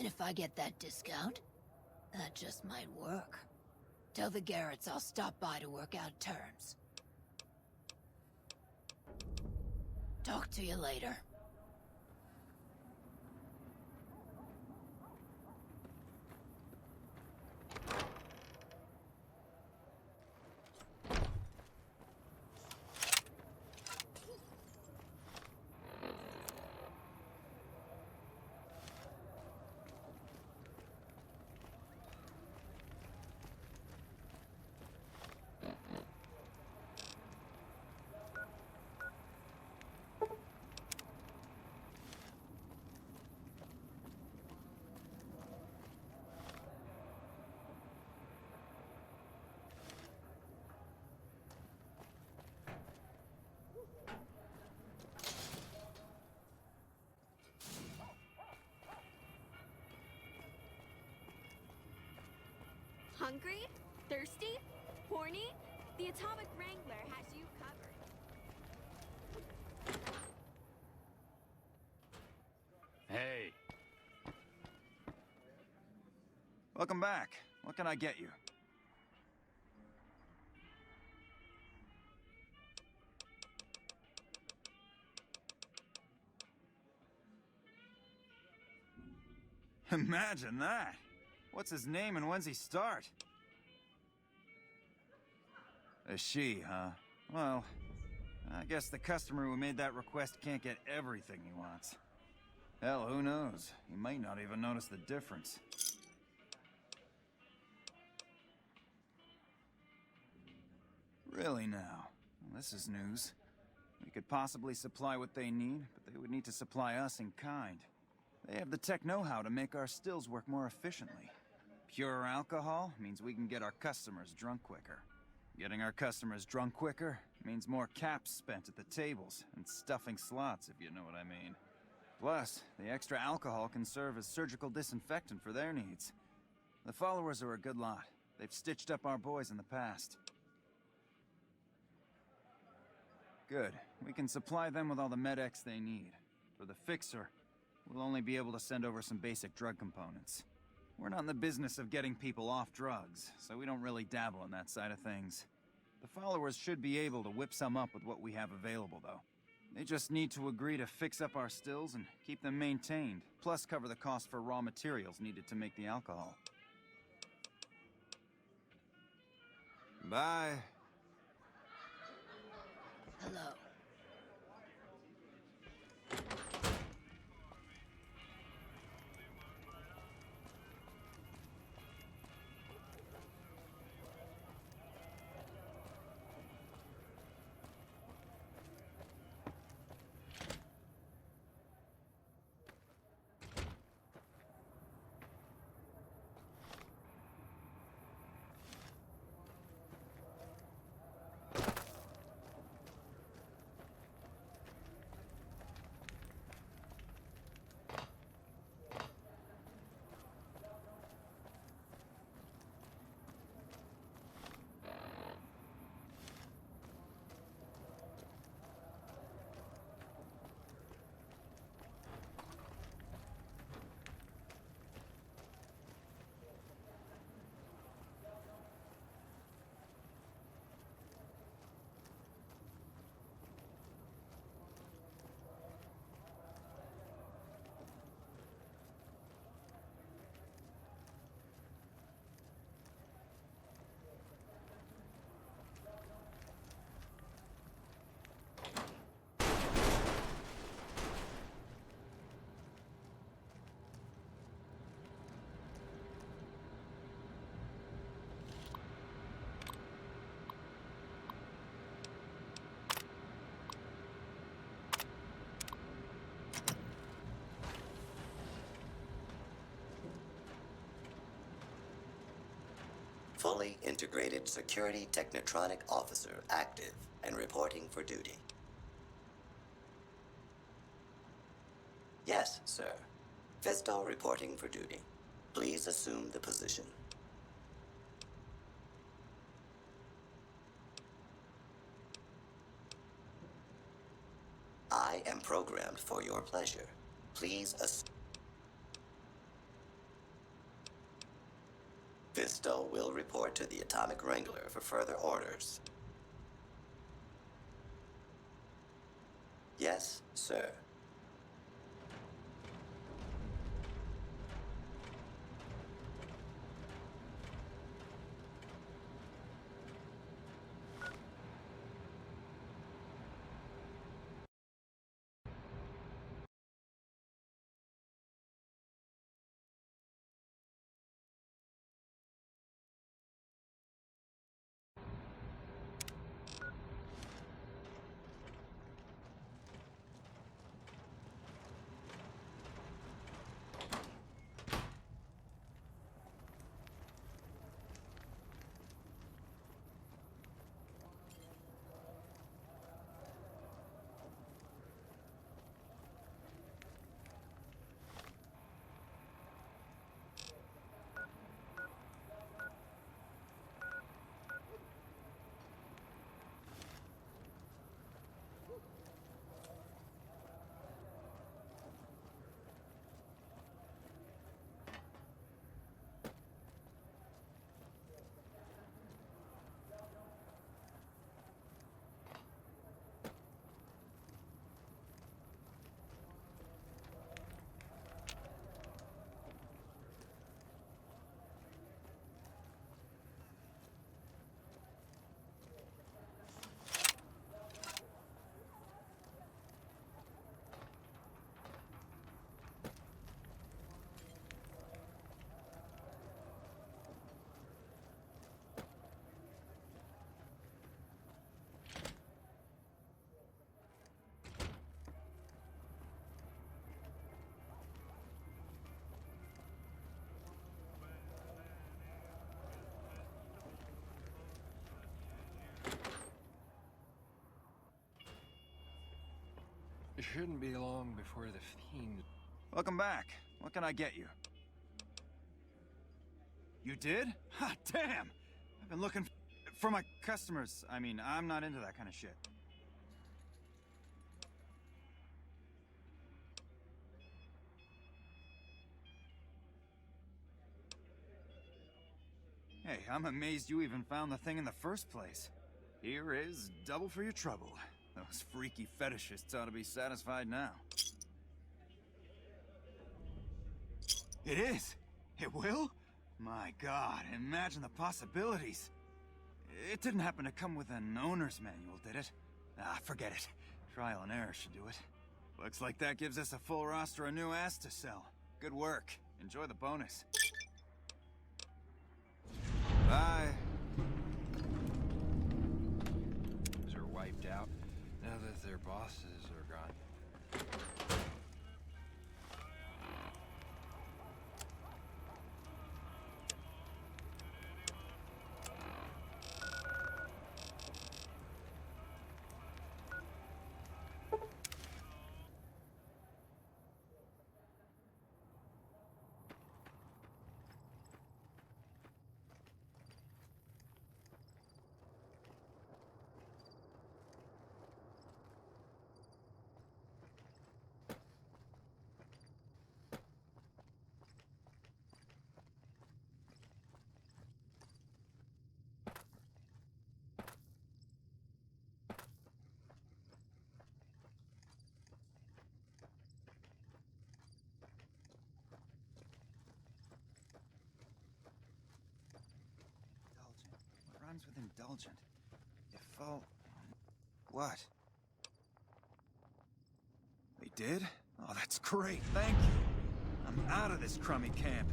And if I get that discount, that just might work. Tell the Garretts I'll stop by to work out terms. Talk to you later. Hungry? Thirsty? Horny? The Atomic Wrangler has you covered. Hey. Welcome back. What can I get you? Imagine that! What's his name and when's he start? A she, huh? Well, I guess the customer who made that request can't get everything he wants. Hell, who knows? He might not even notice the difference. Really now? Well, this is news. We could possibly supply what they need, but they would need to supply us in kind. They have the tech know-how to make our stills work more efficiently. Pure alcohol means we can get our customers drunk quicker. Getting our customers drunk quicker means more caps spent at the tables and stuffing slots, if you know what I mean. Plus, the extra alcohol can serve as surgical disinfectant for their needs. The followers are a good lot. They've stitched up our boys in the past. Good. We can supply them with all the med-X they need. For the fixer, we'll only be able to send over some basic drug components. We're not in the business of getting people off drugs, so we don't really dabble in that side of things. The followers should be able to whip some up with what we have available, though. They just need to agree to fix up our stills and keep them maintained, plus cover the cost for raw materials needed to make the alcohol. Bye. Hello. Fully integrated security technotronic officer active and reporting for duty. Yes, sir. Fisto reporting for duty. Please assume the position. I am programmed for your pleasure. Please assume. Visto will report to the Atomic Wrangler for further orders. Yes, sir. It shouldn't be long before the fiend... Welcome back. What can I get you? You did? Ha, damn! I've been looking for my customers. I mean, I'm not into that kind of shit. Hey, I'm amazed you even found the thing in the first place. Here is double for your trouble. Those freaky fetishists ought to be satisfied now. It is! It will? My God, imagine the possibilities. It didn't happen to come with an owner's manual, did it? Ah, forget it. Trial and error should do it. Looks like that gives us a full roster of new ass to sell. Good work. Enjoy the bonus. Bye. are wiped out now that their bosses are gone. Indulgent. What rhymes with indulgent? Efful... What? They did? Oh, that's great, thank you. I'm out of this crummy camp.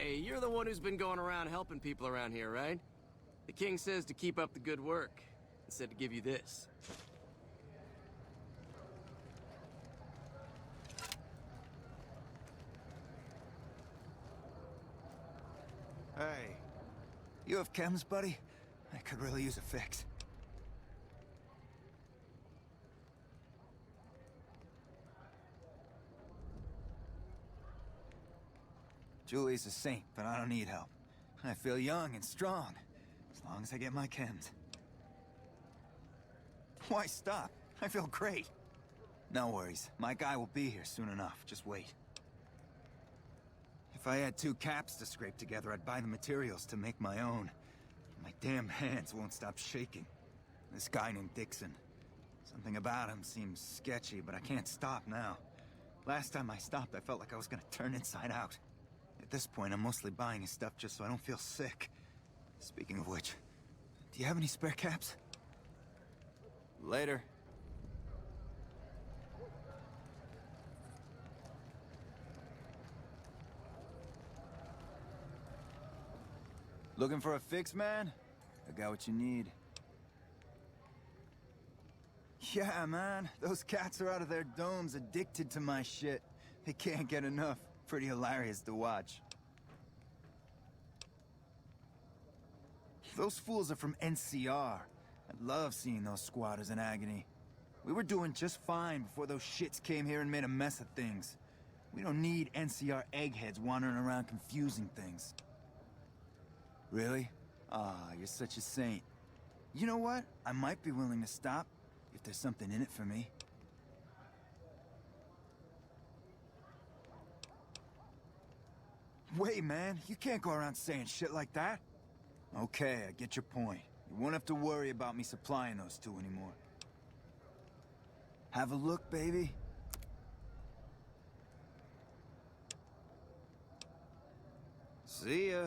Hey, you're the one who's been going around helping people around here, right? The king says to keep up the good work, and said to give you this. Hey, you have chems, buddy? I could really use a fix. Julie's a saint, but I don't need help. I feel young and strong, as long as I get my chems. Why stop? I feel great. No worries, my guy will be here soon enough, just wait. If I had 2 caps to scrape together, I'd buy the materials to make my own. My damn hands won't stop shaking. This guy named Dixon. Something about him seems sketchy, but I can't stop now. Last time I stopped, I felt like I was gonna turn inside out. At this point, I'm mostly buying his stuff just so I don't feel sick. Speaking of which, do you have any spare caps? Later. Looking for a fix, man? I got what you need. Yeah, man. Those cats are out of their domes addicted to my shit. They can't get enough. Pretty hilarious to watch. Those fools are from NCR. I love seeing those squatters in agony. We were doing just fine before those shits came here and made a mess of things. We don't need NCR eggheads wandering around confusing things. Really? Ah, you're such a saint. You know what? I might be willing to stop, if there's something in it for me. Wait, man, you can't go around saying shit like that. Okay, I get your point. You won't have to worry about me supplying those 2 anymore. Have a look, baby. See ya.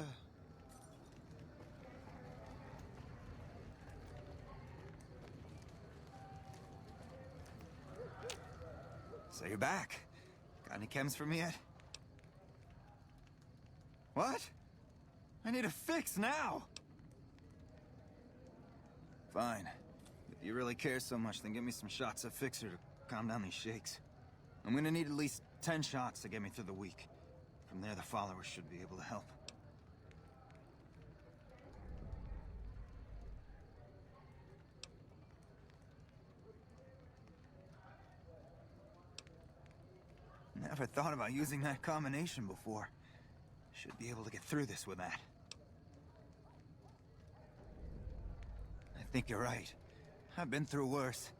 So you're back. Got any chems for me yet? What? I need a fix now! Fine. If you really care so much, then give me some shots of Fixer to calm down these shakes. I'm gonna need at least 10 shots to get me through the week. From there, the followers should be able to help. Never thought about using that combination before. Should be able to get through this with that. I think you're right. I've been through worse.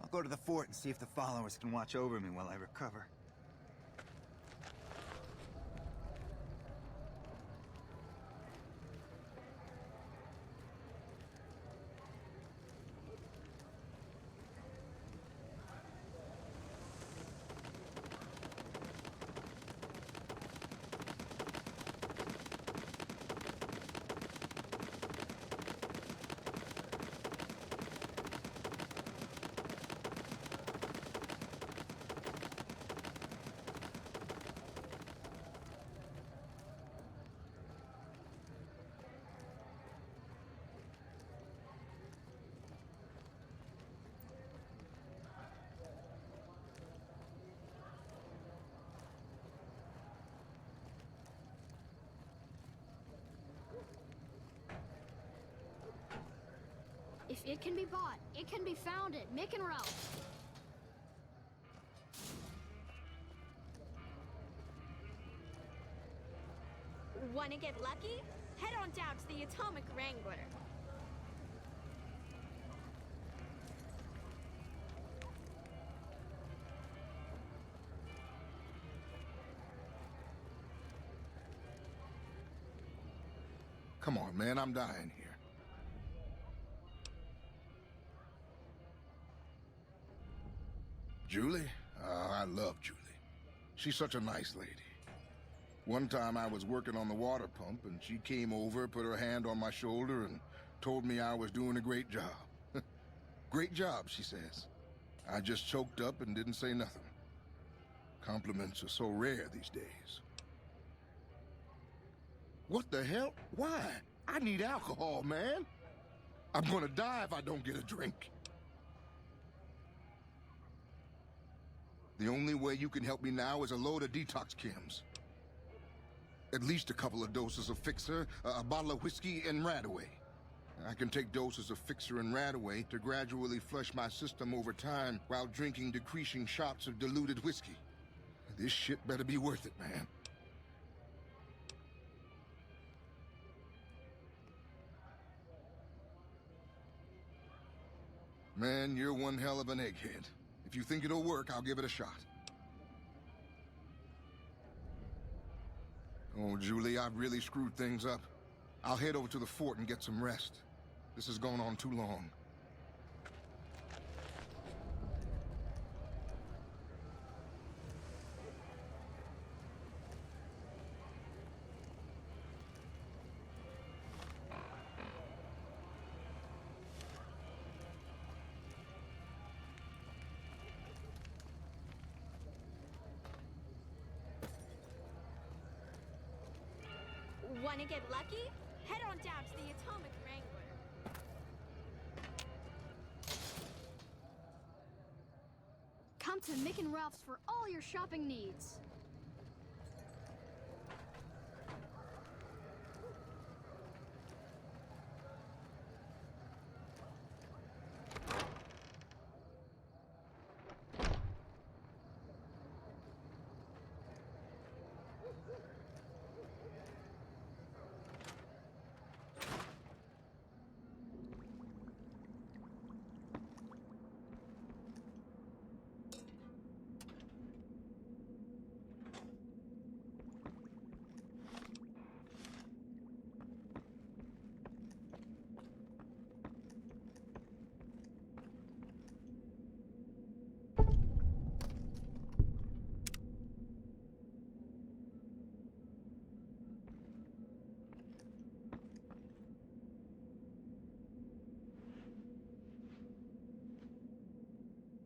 I'll go to the fort and see if the followers can watch over me while I recover. If it can be bought, it can be founded. Mick and Ralph. Wanna get lucky? Head on down to the Atomic Wrangler. Come on, man, I'm dying here. Julie? I love Julie. She's such a nice lady. One time I was working on the water pump, and she came over, put her hand on my shoulder, and told me I was doing a great job. Great job, she says. I just choked up and didn't say nothing. Compliments are so rare these days. What the hell? Why? I need alcohol, man. I'm gonna die if I don't get a drink. The only way you can help me now is a load of detox chems. At least a couple of doses of Fixer, a bottle of whiskey, and Radaway. I can take doses of Fixer and Radaway to gradually flush my system over time while drinking decreasing shots of diluted whiskey. This shit better be worth it, man. Man, you're one hell of an egghead. If you think it'll work, I'll give it a shot. Oh, Julie, I've really screwed things up. I'll head over to the fort and get some rest. This has gone on too long. Wanna get lucky? Head on down to the Atomic Wrangler. Come to Mick and Ralph's for all your shopping needs.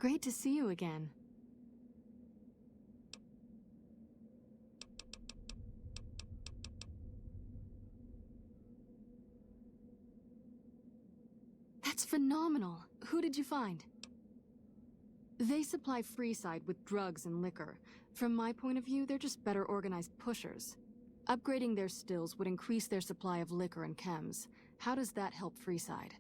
Great to see you again. That's phenomenal. Who did you find? They supply Freeside with drugs and liquor. From my point of view, they're just better organized pushers. Upgrading their stills would increase their supply of liquor and chems. How does that help Freeside?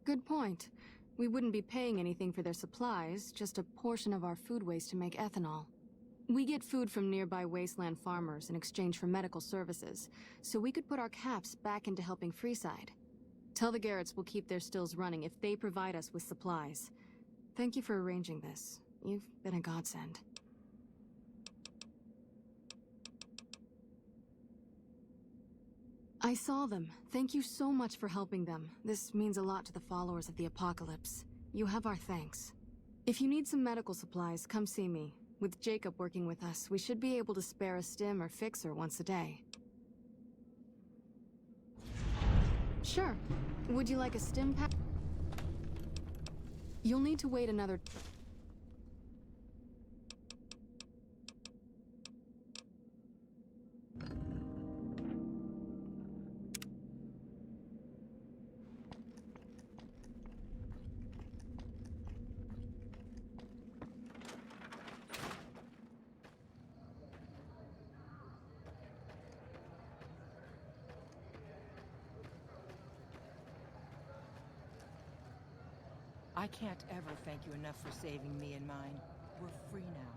Good point. We wouldn't be paying anything for their supplies, just a portion of our food waste to make ethanol. We get food from nearby wasteland farmers in exchange for medical services, so we could put our caps back into helping Freeside. Tell the Garretts we'll keep their stills running if they provide us with supplies. Thank you for arranging this. You've been a godsend. I saw them. Thank you so much for helping them. This means a lot to the followers of the Apocalypse. You have our thanks. If you need some medical supplies, come see me. With Jacob working with us, we should be able to spare a stim or fixer once a day. Sure. Would you like a stim pack? You'll need to wait another... I can't ever thank you enough for saving me and mine. We're free now.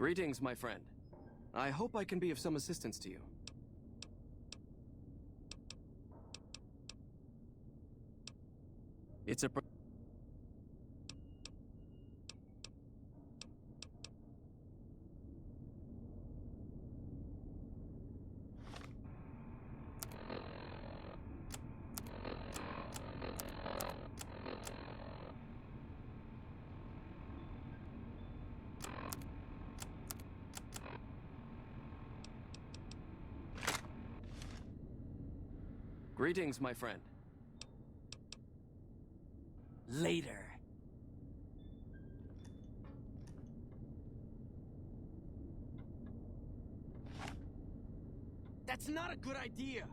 Greetings, my friend. I hope I can be of some assistance to you. It's a... Greetings, my friend. Later. That's not a good idea!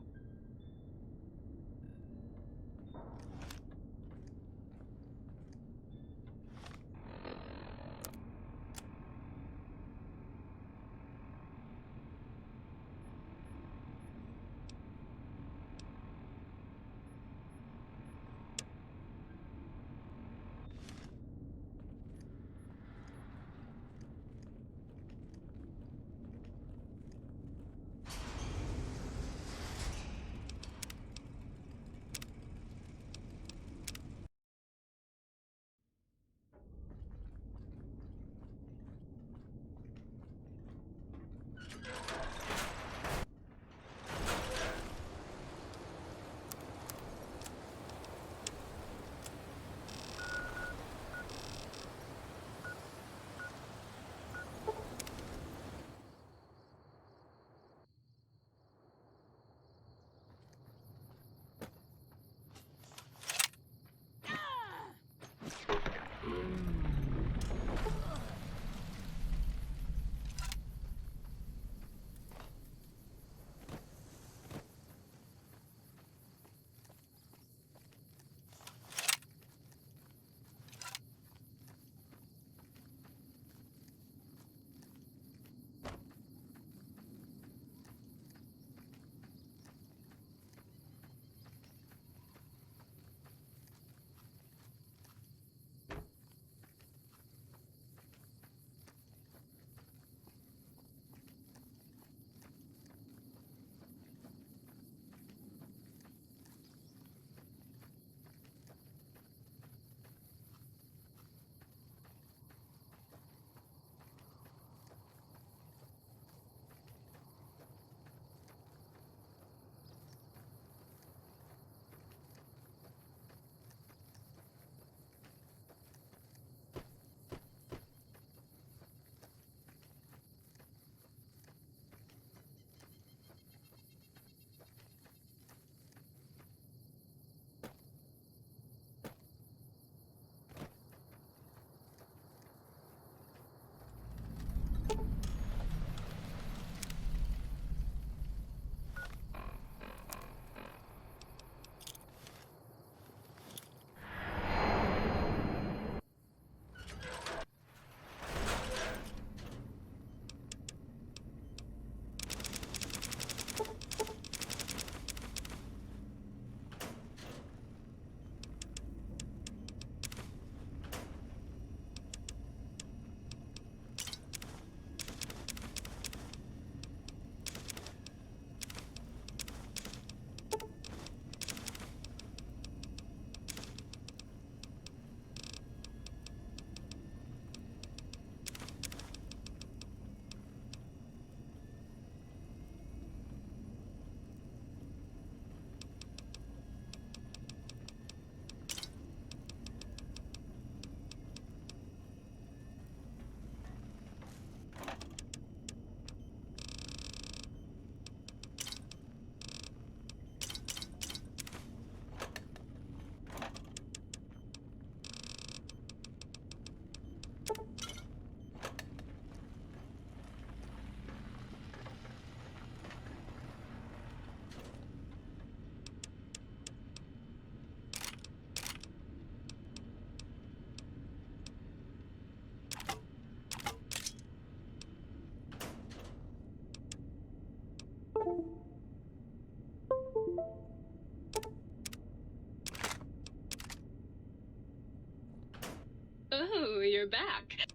Oh, you're back.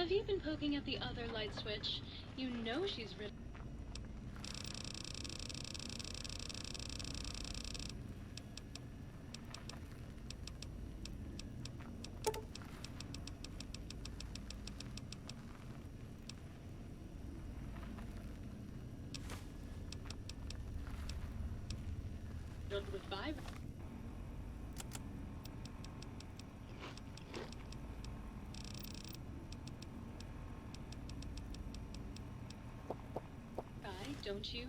Have you been poking at the other light switch? You know she's really... with vibe. Don't you?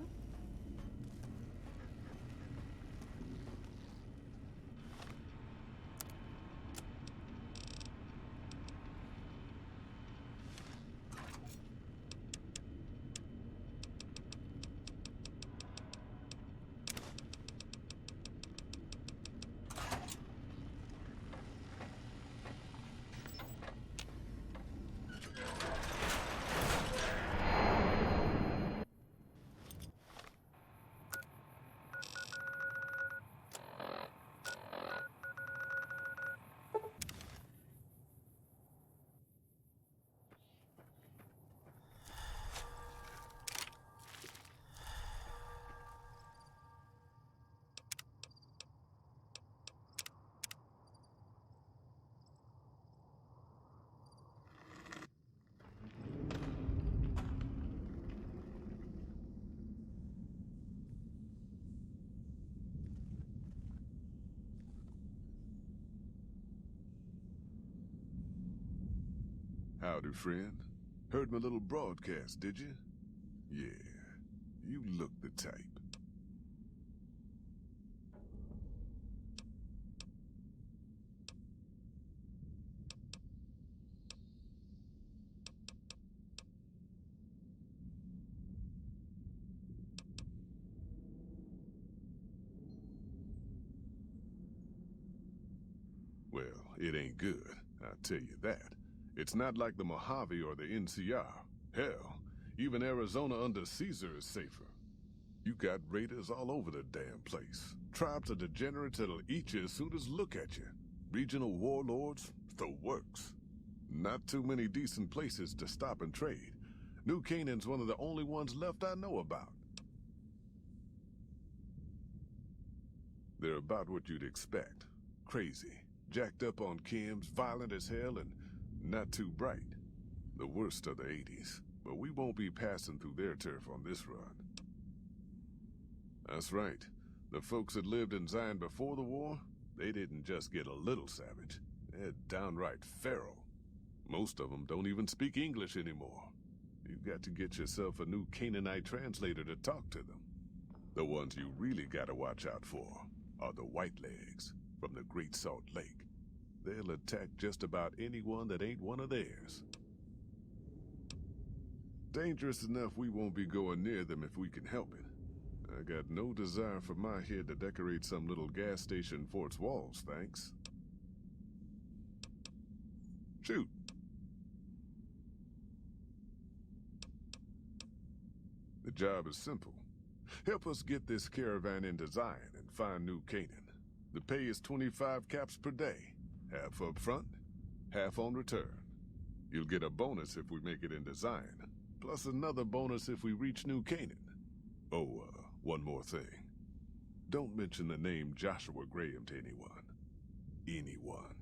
Howdy, friend. Heard my little broadcast, did you? Yeah, you look the type. Well, it ain't good, I'll tell you that. It's not like the Mojave or the NCR. Hell, even Arizona under Caesar is safer. You got raiders all over the damn place. Tribes of degenerates that'll eat you as soon as look at you. Regional warlords, the works. Not too many decent places to stop and trade. New Canaan's one of the only ones left I know about. They're about what you'd expect. Crazy, jacked up on chems, violent as hell, and not too bright. The worst of the 80s, but we won't be passing through their turf on this run. That's right. The folks that lived in Zion before the war, they didn't just get a little savage. They're downright feral. Most of them don't even speak English anymore. You've got to get yourself a new Canaanite translator to talk to them. The ones you really gotta watch out for are the Whitelegs from the Great Salt Lake. They'll attack just about anyone that ain't one of theirs. Dangerous enough we won't be going near them if we can help it. I got no desire for my head to decorate some little gas station fort's walls, thanks. Shoot. The job is simple. Help us get this caravan into Zion and find New Canaan. The pay is 25 caps per day. Half up front, half on return. You'll get a bonus if we make it into Zion, plus another bonus if we reach New Canaan. Oh, one more thing. Don't mention the name Joshua Graham to anyone. Anyone.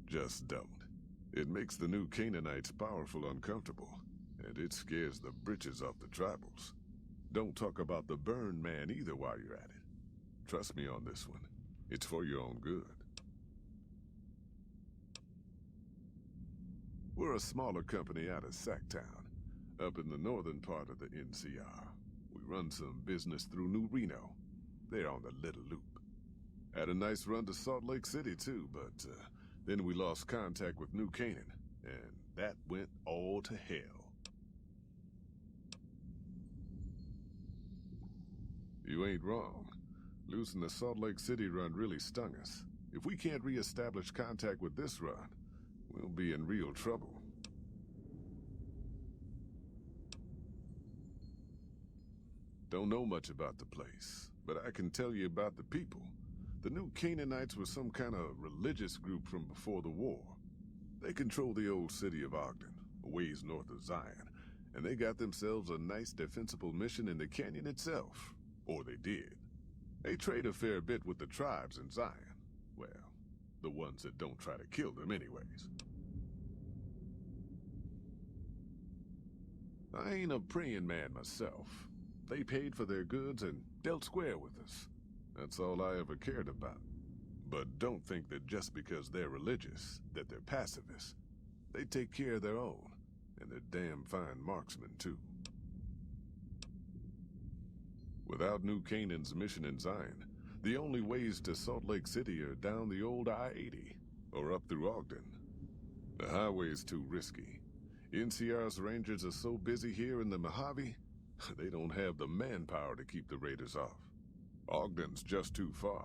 Just don't. It makes the new Canaanites powerful uncomfortable, and it scares the britches off the tribals. Don't talk about the burn man either while you're at it. Trust me on this one. It's for your own good. We're a smaller company out of Sacktown, up in the northern part of the NCR. We run some business through New Reno. They're on the Little Loop. Had a nice run to Salt Lake City too, but then we lost contact with New Canaan, and that went all to hell. You ain't wrong. Losing the Salt Lake City run really stung us. If we can't re-establish contact with this run, we'll be in real trouble. Don't know much about the place. but I can tell you about the people. The new Canaanites were some kind of religious group from before the war. They control the old city of Ogden, a ways north of Zion, and they got themselves a nice defensible mission in the canyon itself. Or they did. They trade a fair bit with the tribes in Zion. Well, the ones that don't try to kill them anyways. I ain't a praying man myself. They paid for their goods and dealt square with us. That's all I ever cared about. But don't think that just because they're religious, that they're pacifists. They take care of their own, and they're damn fine marksmen, too. Without New Canaan's mission in Zion, the only ways to Salt Lake City are down the old I-80, or up through Ogden. The highway's too risky. NCR's rangers are so busy here in the Mojave, they don't have the manpower to keep the raiders off. Ogden's just too far.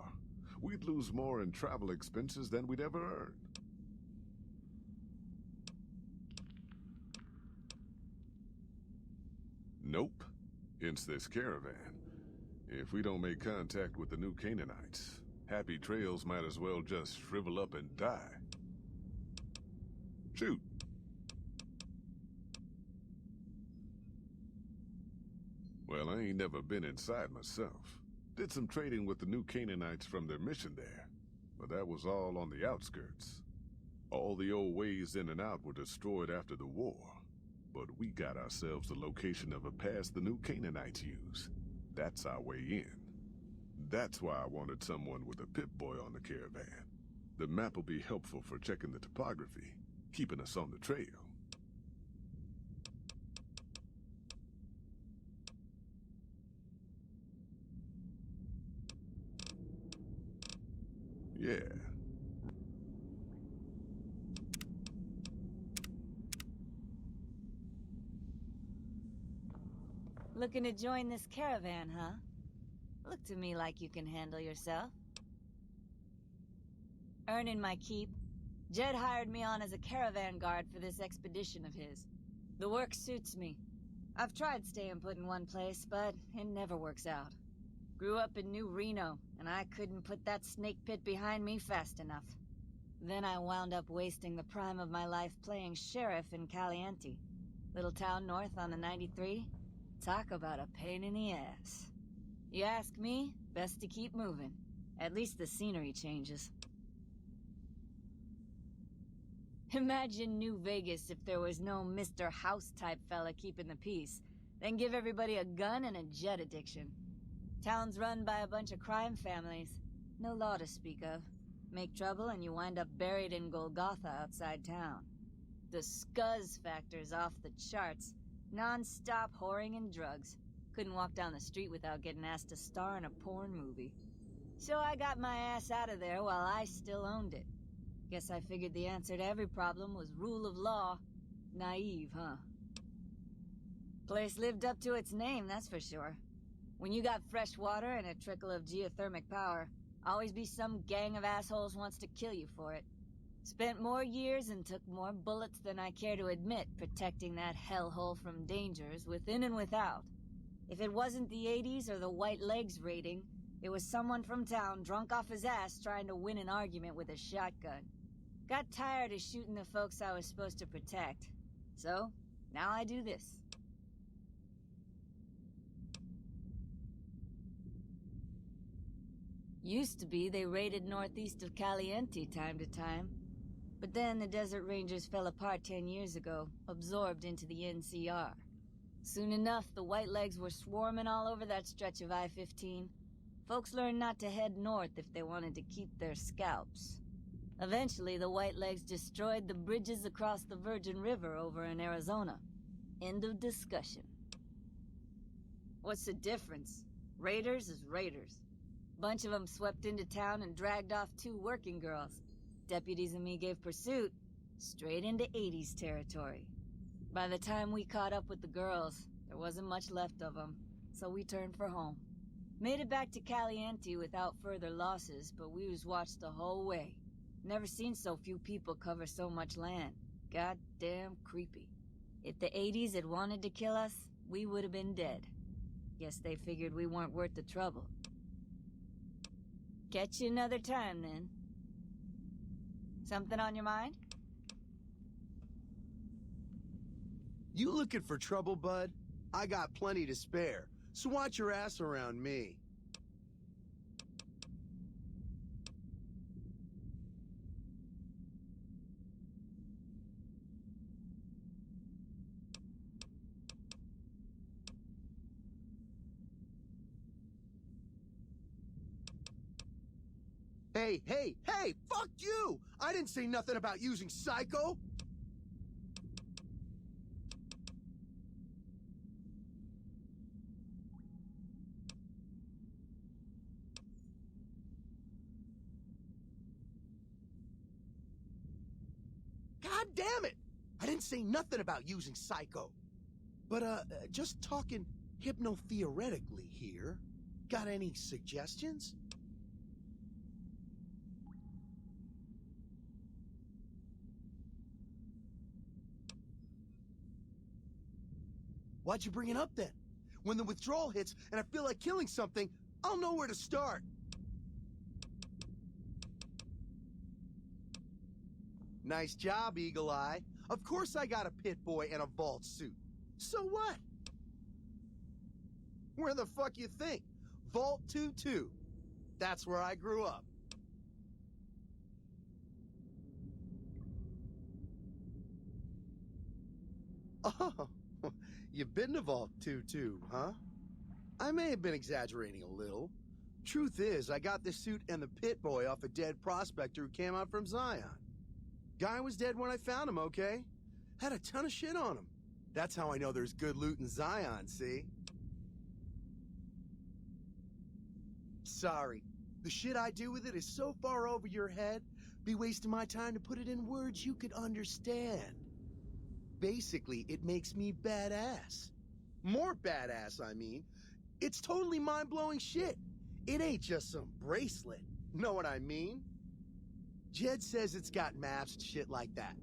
We'd lose more in travel expenses than we'd ever earn. Nope. Hence this caravan. If we don't make contact with the new Canaanites, Happy Trails might as well just shrivel up and die. Shoot. Well, I ain't never been inside myself. Did some trading with the new Canaanites from their mission there, but that was all on the outskirts. All the old ways in and out were destroyed after the war, but we got ourselves the location of a pass the new Canaanites use. That's our way in. That's why I wanted someone with a Pip-Boy on the caravan. The map will be helpful for checking the topography, keeping us on the trail. Yeah. Looking to join this caravan, huh? Look to me like you can handle yourself. Earning my keep, Jed hired me on as a caravan guard for this expedition of his. The work suits me. I've tried staying put in one place, but it never works out. Grew up in New Reno, and I couldn't put that snake pit behind me fast enough. Then I wound up wasting the prime of my life playing sheriff in Caliente. Little town north on the 93. Talk about a pain in the ass. You ask me, best to keep moving. At least the scenery changes. Imagine New Vegas if there was no Mr. House-type fella keeping the peace. Then give everybody a gun and a jet addiction. Town's run by a bunch of crime families. No law to speak of. Make trouble and you wind up buried in Golgotha outside town. The scuzz factor's off the charts. Non-stop whoring and drugs. Couldn't walk down the street without getting asked to star in a porn movie. So I got my ass out of there while I still owned it. Guess I figured the answer to every problem was rule of law. Naive, huh? Place lived up to its name, that's for sure. When you got fresh water and a trickle of geothermic power, always be some gang of assholes wants to kill you for it. Spent more years and took more bullets than I care to admit protecting that hellhole from dangers within and without. If it wasn't the 80s or the white legs raiding, it was someone from town drunk off his ass trying to win an argument with a shotgun. Got tired of shooting the folks I was supposed to protect. So, now I do this. Used to be they raided northeast of Caliente time to time. But then the Desert Rangers fell apart 10 years ago, absorbed into the NCR. Soon enough, the Whitelegs were swarming all over that stretch of I-15. Folks learned not to head north if they wanted to keep their scalps. Eventually, the Whitelegs destroyed the bridges across the Virgin River over in Arizona. End of discussion. What's the difference? Raiders is raiders. Bunch of them swept into town and dragged off 2 working girls. Deputies and me gave pursuit, straight into 80s territory. By the time we caught up with the girls, there wasn't much left of them, so we turned for home. Made it back to Caliente without further losses, but we was watched the whole way. Never seen so few people cover so much land. Goddamn creepy. If the 80s had wanted to kill us, we would have been dead. Guess they figured we weren't worth the trouble. Catch you another time, then. Something on your mind? You looking for trouble, bud? I got plenty to spare, so watch your ass around me. Hey, fuck you! I didn't say nothing about using Psycho! God damn it! I didn't say nothing about using Psycho. But, just talking hypno-theoretically here. Got any suggestions? Why'd you bring it up then? When the withdrawal hits and I feel like killing something, I'll know where to start. Nice job, Eagle Eye. Of course I got a pit boy and a vault suit. So what? Where the fuck you think? Vault 2-2. That's where I grew up. Oh, you've been to Vault 2-2, huh? I may have been exaggerating a little. Truth is, I got this suit and the pit boy off a dead prospector who came out from Zion. Guy was dead when I found him, okay? Had a ton of shit on him. That's how I know there's good loot in Zion, see? Sorry. The shit I do with it is so far over your head, be wasting my time to put it in words you could understand. Basically, it makes me badass. More badass, I mean. It's totally mind-blowing shit. It ain't just some bracelet. Know what I mean? Jed says it's got maps and shit like that.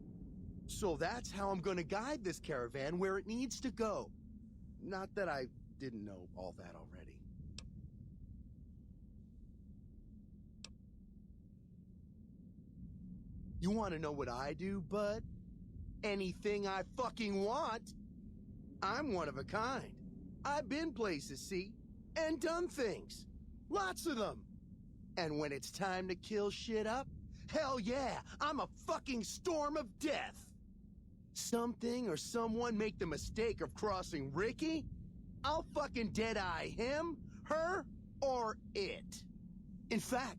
So that's how I'm gonna guide this caravan where it needs to go. Not that I didn't know all that already. You wanna know what I do, bud? Anything I fucking want. I'm one of a kind. I've been places, see? And done things. Lots of them. And when it's time to kill shit up, hell yeah, I'm a fucking storm of death. Something or someone make the mistake of crossing Ricky, I'll fucking dead-eye him, her, or it. In fact,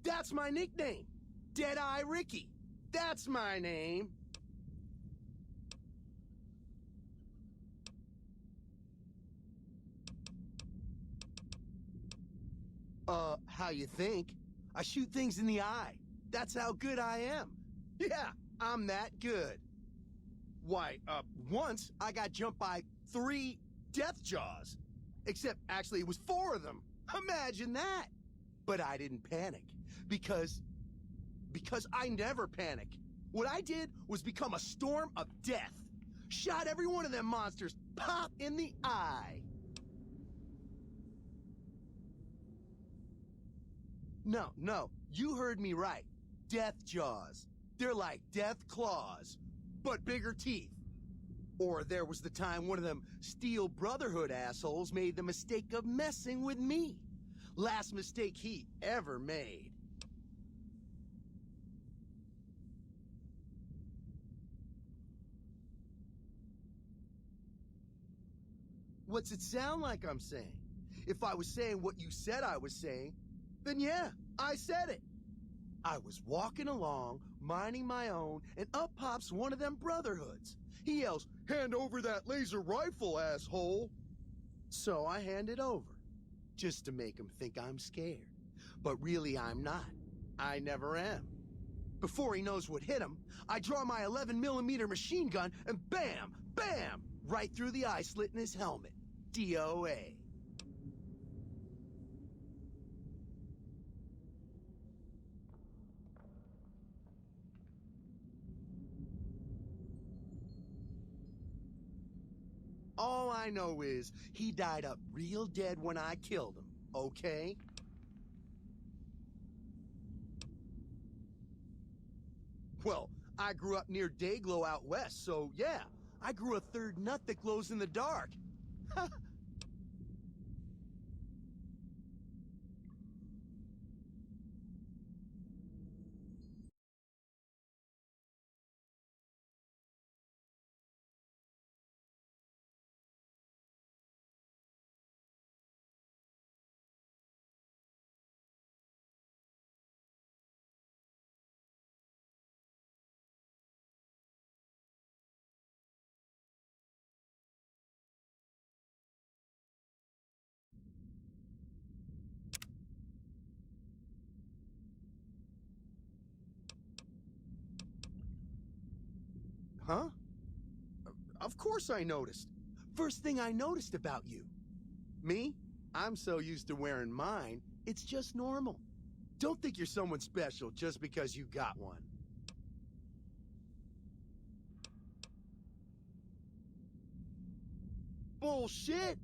that's my nickname. Dead-Eye Ricky. That's my name. How you think? I shoot things in the eye. That's how good I am. Yeah, I'm that good. Why, once I got jumped by 3 death jaws. Except, actually, it was 4 of them. Imagine that! But I didn't panic. Because I never panic. What I did was become a storm of death. Shot every one of them monsters pop in the eye. No, you heard me right. Death jaws. They're like death claws, but bigger teeth. Or there was the time one of them Steel Brotherhood assholes made the mistake of messing with me. Last mistake he ever made. What's it sound like I'm saying? If I was saying what you said I was saying, then yeah, I said it. I was walking along, minding my own, and up pops one of them Brotherhoods. He yells, "Hand over that laser rifle, asshole!" So I hand it over, just to make him think I'm scared. But really I'm not. I never am. Before he knows what hit him, I draw my 11mm machine gun and bam, bam, right through the eye slit in his helmet. DOA. All I know is he died up real dead when I killed him, okay? Well, I grew up near Dayglow out west, so yeah, I grew a third nut that glows in the dark. Huh? Of course I noticed. First thing I noticed about you. Me? I'm so used to wearing mine, it's just normal. Don't think you're someone special just because you got one. Bullshit!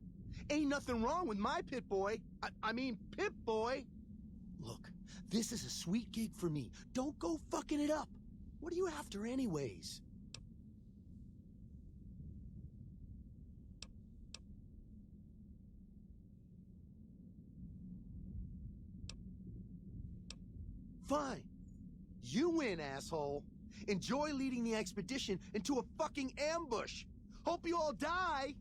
Ain't nothing wrong with my pit boy. I mean, Pip Boy. Look, this is a sweet gig for me. Don't go fucking it up. What are you after anyways? Fine. You win, asshole. Enjoy leading the expedition into a fucking ambush. Hope you all die.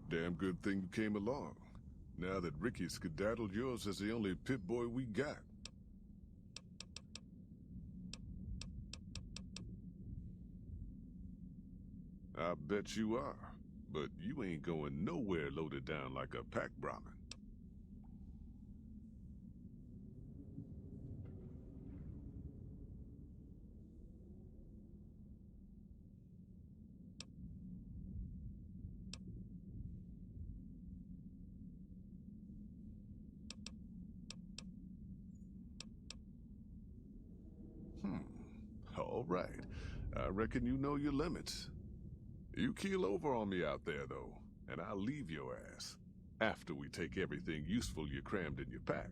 Damn good thing you came along. Now that Ricky skedaddled, yours is the only Pip-Boy we got. I bet you are, but you ain't going nowhere loaded down like a pack Brahmin. All right. I reckon you know your limits. You keel over on me out there, though, and I'll leave your ass. After we take everything useful you crammed in your pack.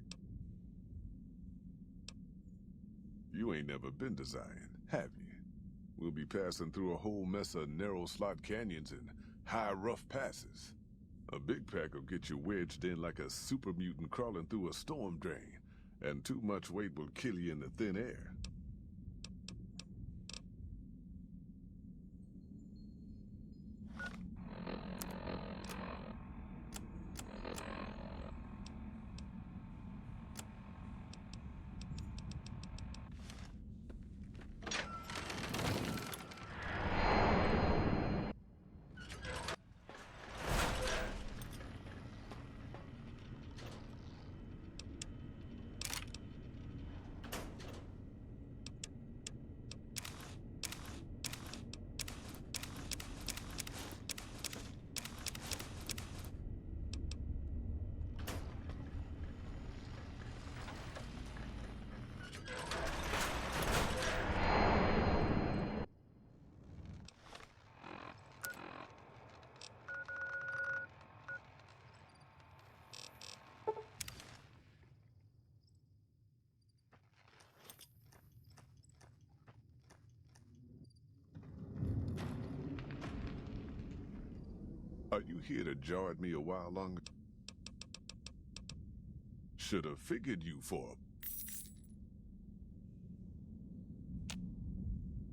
You ain't never been to Zion, have you? We'll be passing through a whole mess of narrow slot canyons and high rough passes. A big pack will get you wedged in like a super mutant crawling through a storm drain, and too much weight will kill you in the thin air. Are you here to jar at me a while longer? Should have figured you for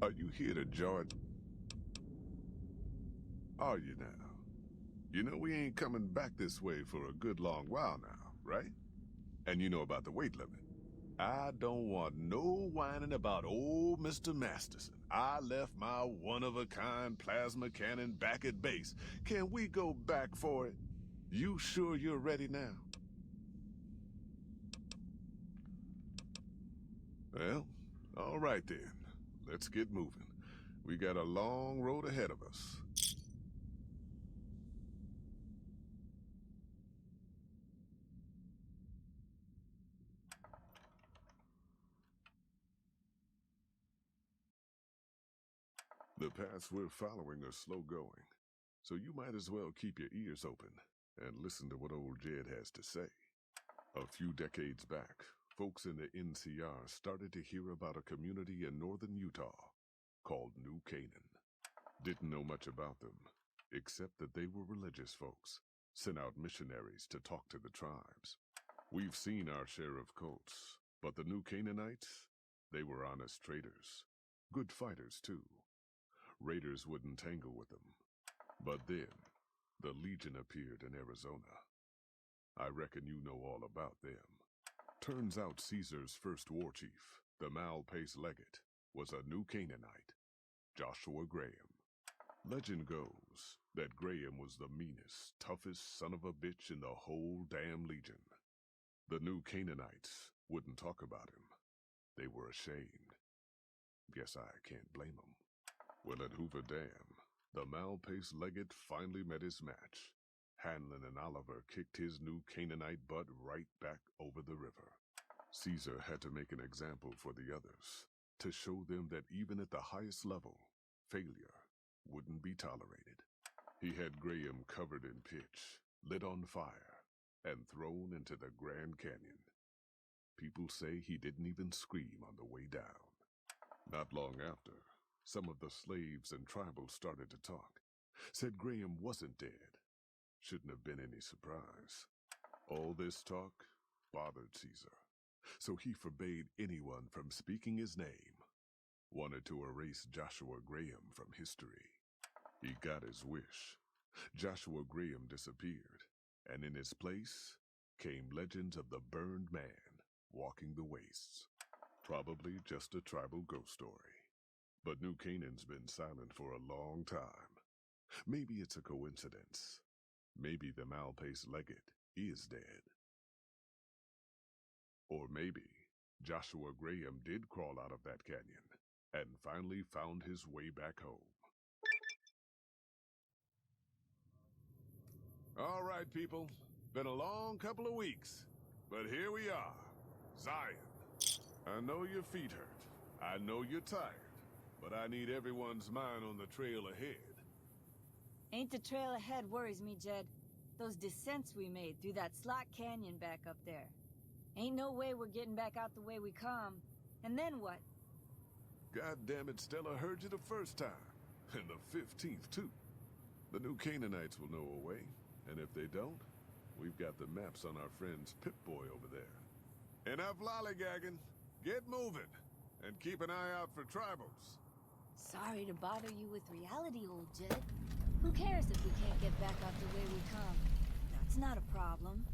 a... Are you here to jar at... Are you now? You know we ain't coming back this way for a good long while now, right? And you know about the weight limit. I don't want no whining about old Mr. Masterson. I left my one-of-a-kind plasma cannon back at base. Can we go back for it? You sure you're ready now? Well, all right then. Let's get moving. We got a long road ahead of us. The paths we're following are slow going, so you might as well keep your ears open and listen to what old Jed has to say. A few decades back, folks in the NCR started to hear about a community in northern Utah called New Canaan. Didn't know much about them, except that they were religious folks, sent out missionaries to talk to the tribes. We've seen our share of cults, but the New Canaanites, they were honest traders. Good fighters, too. Raiders wouldn't tangle with them. But then, the Legion appeared in Arizona. I reckon you know all about them. Turns out Caesar's first war chief, the Malpace Legate, was a New Canaanite, Joshua Graham. Legend goes that Graham was the meanest, toughest son of a bitch in the whole damn Legion. The New Canaanites wouldn't talk about him. They were ashamed. Guess I can't blame them. Well, at Hoover Dam, the Malpace Legate finally met his match. Hanlon and Oliver kicked his New Canaanite butt right back over the river. Caesar had to make an example for the others, to show them that even at the highest level, failure wouldn't be tolerated. He had Graham covered in pitch, lit on fire, and thrown into the Grand Canyon. People say he didn't even scream on the way down. Not long after, some of the slaves and tribals started to talk. Said Graham wasn't dead. Shouldn't have been any surprise. All this talk bothered Caesar, so he forbade anyone from speaking his name. Wanted to erase Joshua Graham from history. He got his wish. Joshua Graham disappeared, and in his place came legends of the burned man walking the wastes. Probably just a tribal ghost story. But New Canaan's been silent for a long time. Maybe it's a coincidence. Maybe the Malpace Legate is dead. Or maybe Joshua Graham did crawl out of that canyon and finally found his way back home. All right, people. Been a long couple of weeks, but here we are. Zion. I know your feet hurt. I know you're tired, but I need everyone's mind on the trail ahead. Ain't the trail ahead worries me, Jed. Those descents we made through that slot canyon back up there. Ain't no way we're getting back out the way we come. And then what? God damn it, Stella heard you the first time. And the 15th, too. The New Canaanites will know a way. And if they don't, we've got the maps on our friend's Pip-Boy over there. Enough lollygagging. Get moving. And keep an eye out for tribals. Sorry to bother you with reality, old Jed. Who cares if we can't get back out the way we come? That's not a problem.